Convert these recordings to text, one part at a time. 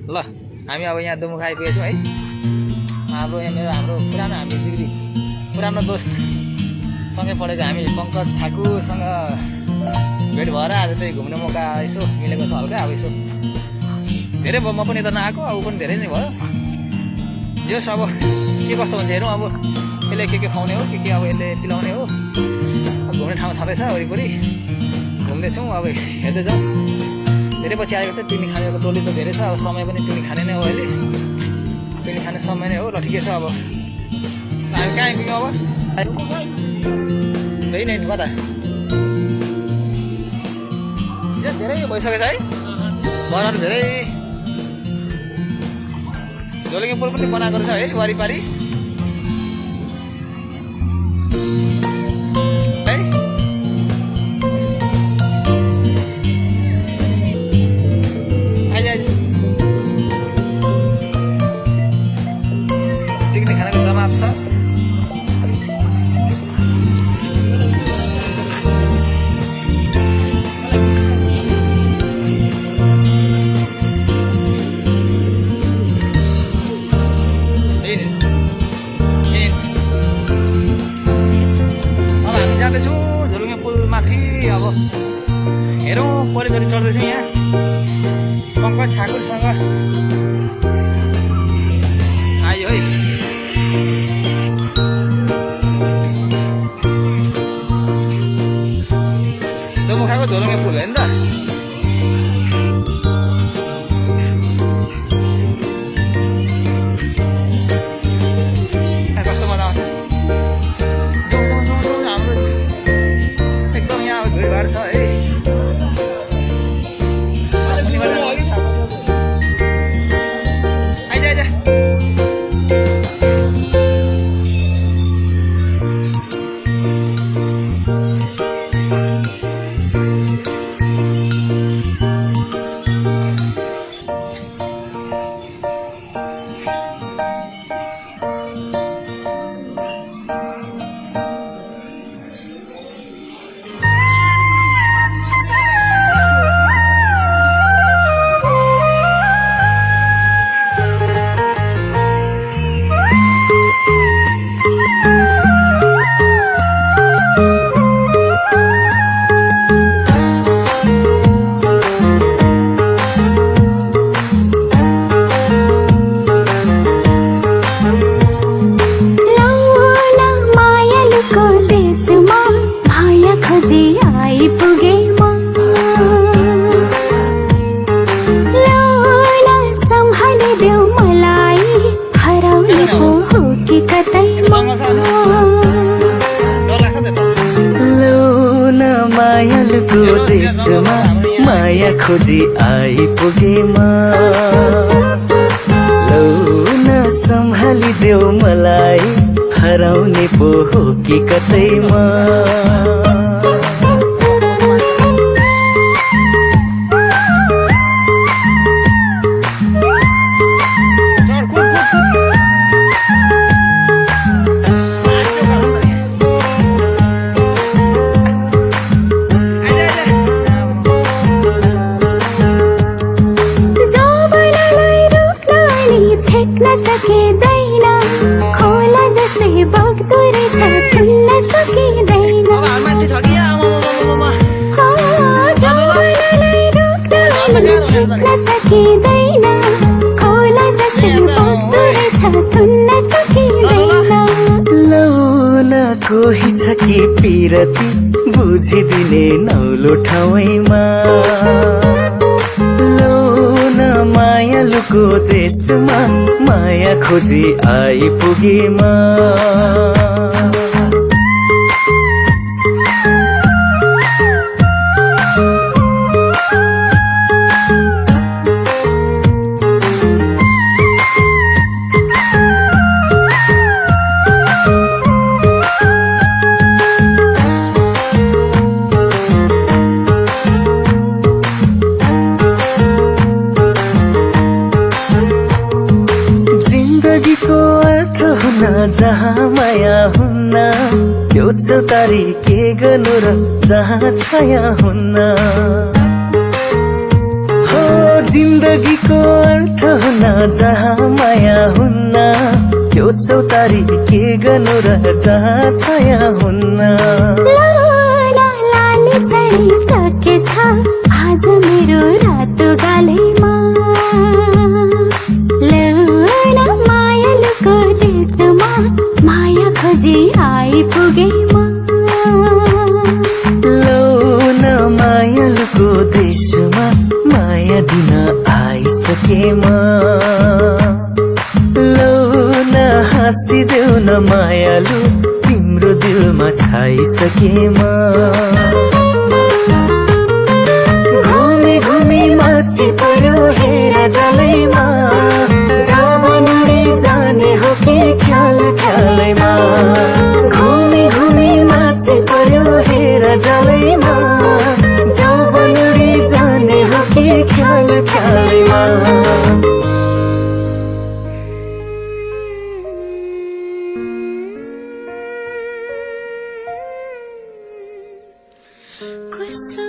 ल हामी अब यहाँ दुमुख आइपुगेको छौँ है। हाम्रो यहाँ हाम्रो पुरानो हामी जिग्री पुरानो दोस्त सँगै पढेको हामी पङ्कज ठाकुरसँग भेट भएर आज चाहिँ घुम्ने मौका यसो मिलेको छ हल्का। अब यसो धेरै भयो, म पनि त नआएको, अब पनि धेरै नै भयो। जस अब के कस्तो हुन्छ हेरौँ। अब यसले के खुवाउने हो, के अब यसले पिलाउने हो। घुम्ने ठाउँ छँदैछ वरिपरि, घुम्दैछौँ। अब हेर्दै जाउँ। धेरै पछि आएको छ, पिकनिक खानेको टोली त धेरै छ। अब समय पनि पिकनिक खाने नै हो, अहिले पिकनिक खाने समय नै हो। ल ठिकै छ। अब हामी कहाँ आइपुग्यौँ अब? त्यही नै कता धेरै भइसकेको छ है। घरहरू धेरै झोलुङ्गे पुल पनि बनाएको छ है वरिपरि है। पिकनिक खानेको जमात छ। जाँदैछौँ झोलुङ्गे पुल माथि। अब हेरौँ, परिचरी चढ्दैछौँ यहाँ पङ्कज ठाकुरसँग आयो है। दुमुखाको झोलुङ्गे पुल होइन त? कस्तो मजा आउँछ। भिडभाड छ है। आइज आइज मायालुको देशमा माया खोजी आइपुगेमा। लौ न सम्हालिदेऊ मलाई, हराउने पो हो कि कतैमा। खोला जस्तै बग्दो रहेछ, खुल्न सकिँदैन। जमानालाई रोक्न छेक्न सकिँदैन। खोला जस्तै बग्दो रहेछ, खुल्न सकिँदैन। लौ न कोही छ कि पिरती बुझिदिने नौलो ठाउँमा। मायालुको देशमा माया खोजी आइपुगेमा। जहाँ माया हुन्न त्यो चौतारी के गर्नु र जहाँ छाया हुन्न। हो जिन्दगीको अर्थ जहाँ माया हुन्न यो चौतारी के गर्नु र जहाँ छाया हुन्न लौना लाली चढिसकेछ आज मेरो रातो गालेमा लौना मायालुको देशमा माया खोजी आइपुगेमा लौन मायालुको देशमा माया दिन आइसकेमा लौन हाँसिदेऊ न मायालु तिम्रो दिलमा छाइसकेमा घुमी घुमी माछी पर्यो हेर जलैमा जब नुडी जाने हो कि ख्याल ख्यालैमा घुमी घुमी माछी पर्यो हेर जलैमा जब नुडी जाने हो कि ख्याल ख्यालैमा कस्तो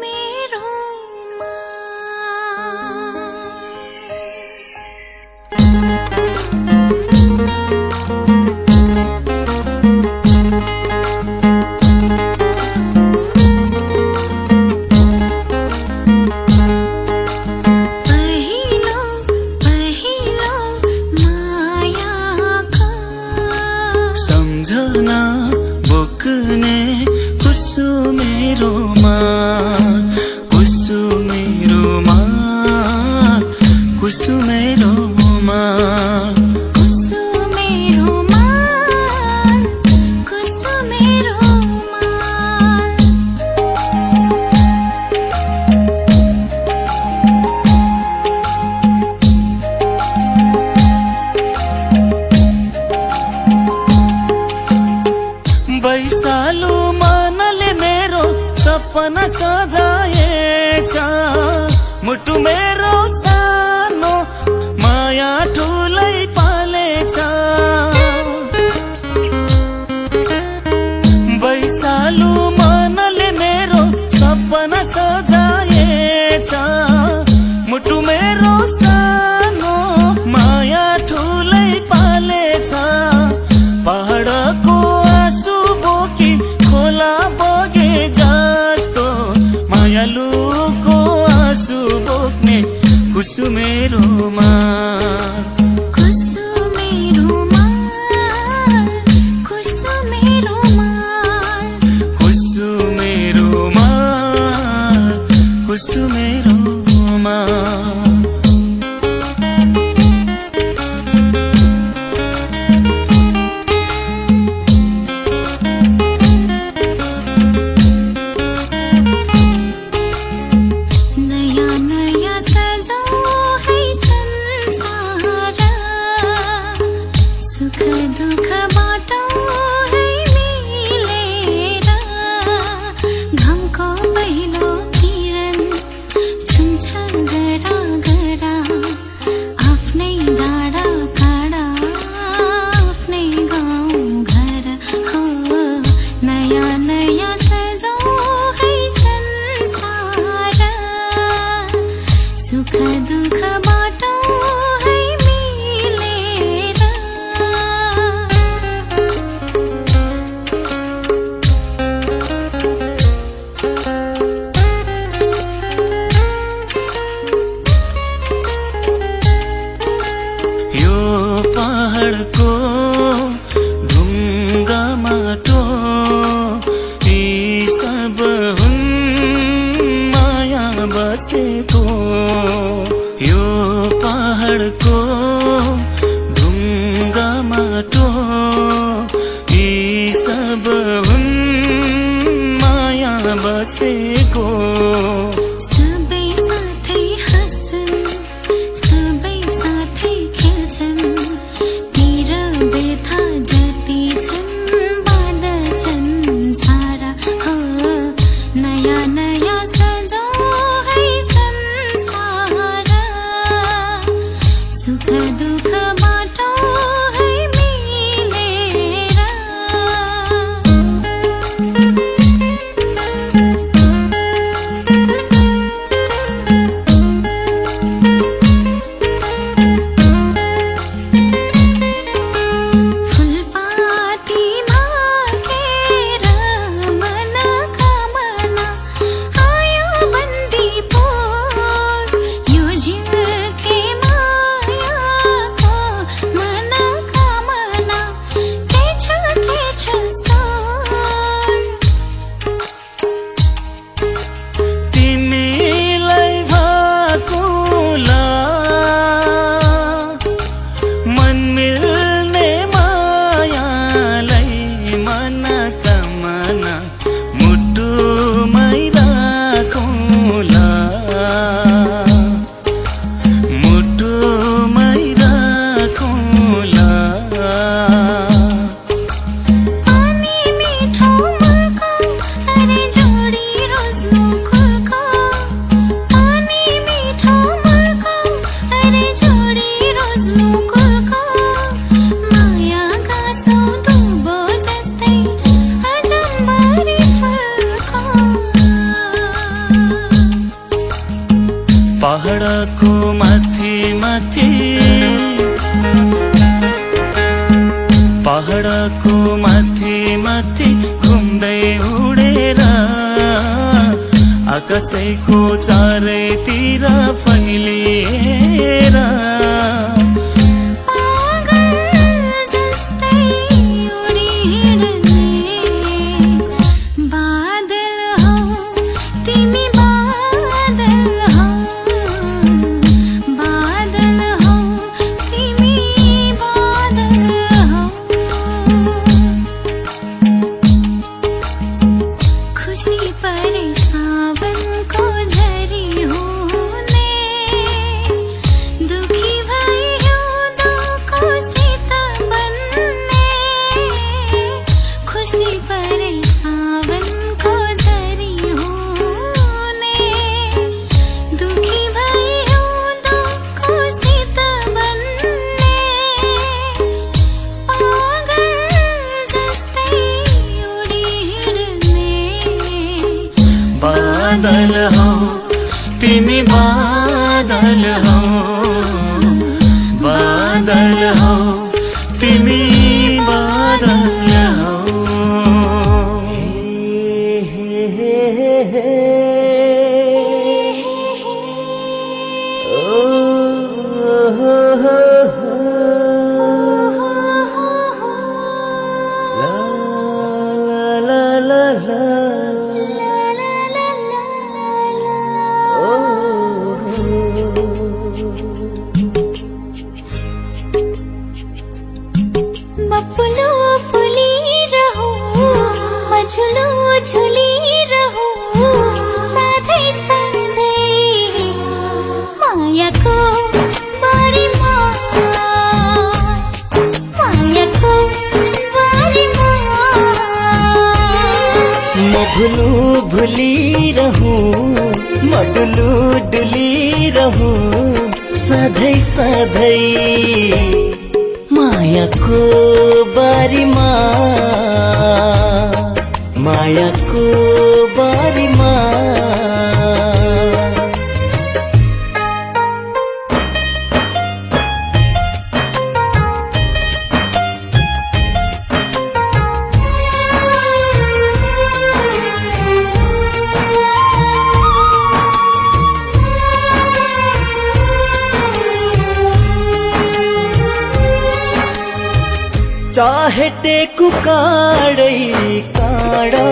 मेरोमा पहिलो पहिलो मायाको सम्झना बोक्ने कुसुमेरोमा कुसुमेरोमा कुसुमेरोमा कुसुमेरोमा कुसुमेरोमा वैशालु मनले मेरो सपना सजाएछ मुटु मेरो सानो माया ठुलै पालेछ वैशालु मनले मेरो सपना सजाएछ मुटु मेरो सानो माया ठुलै पालेछ पहाडको आँसु बोकी खोला बगे जस्तो मायालुको आँसु बोक्ने कुसुमेरोमा कुसुमेरोमा कुसुमेरोमा कुसुमेरोमा कुसुमेरोमा नयाँ नयाँ सजाऊ है संसार सुख दुःख बाटौँ है मिलेर घमको पहिलो किरण छुन्छ गरा गरा आफ्नै डाँडा काँडा आफ्नै गाउँ घर हो नयाँ नयाँ सजाऊ है संसार सुख दुःख बाटौँ है मिलेर यो पहाडको ढुङ्गा माटो यी सब हुन् माया बसेको यो पहाडको ढुङ्गा माटो यी सब हुन् माया बसेको सबै साथै हाँस्छन् सबै साथै खेल्छन् तेरा व्यथा जति छन् बाँड्छन् सारा हो नयाँ नयाँ सजाऊ है संसार सुख दुःख बाटौँ है मिलेर माथि माथि पहाडको माथि माथि घुम्दै उडेर आकाशैको चारैतिर फैलिएर बादल हौ तिमी बादल हौ बादल हौ तिमी बादल हौ बफुलो फुलिरहु मझुलो झुलिरहु साथै साथै मायाको बारीमा म भुलु भुलिरहु म डुलु डुलिरहु सधैँ सधैँ मायाको बारीमा मायाको बारीमा चाहे टेकु काडै काडा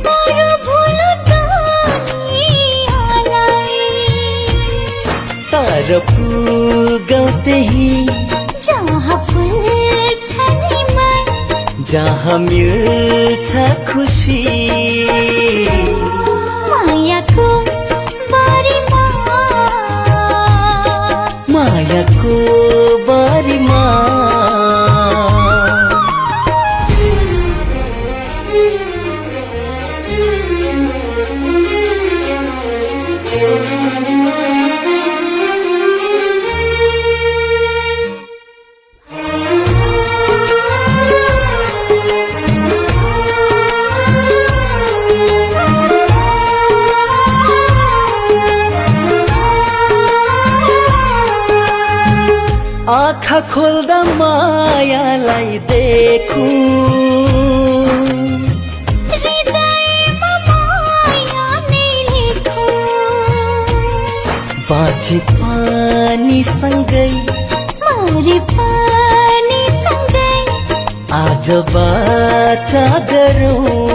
बरु भुलो तालाई तार पुगौ त्यही जहाँ फुल्छ नि मन जहाँ मिल्छ खुसी मायाको बारीमा मायाको बारीमा आँखा खोल्दा मायालाई देखु हृदयमा माया नै लेखु बाँचे पानी सँगै मरे पनि सँगै आज बाचा गरौँ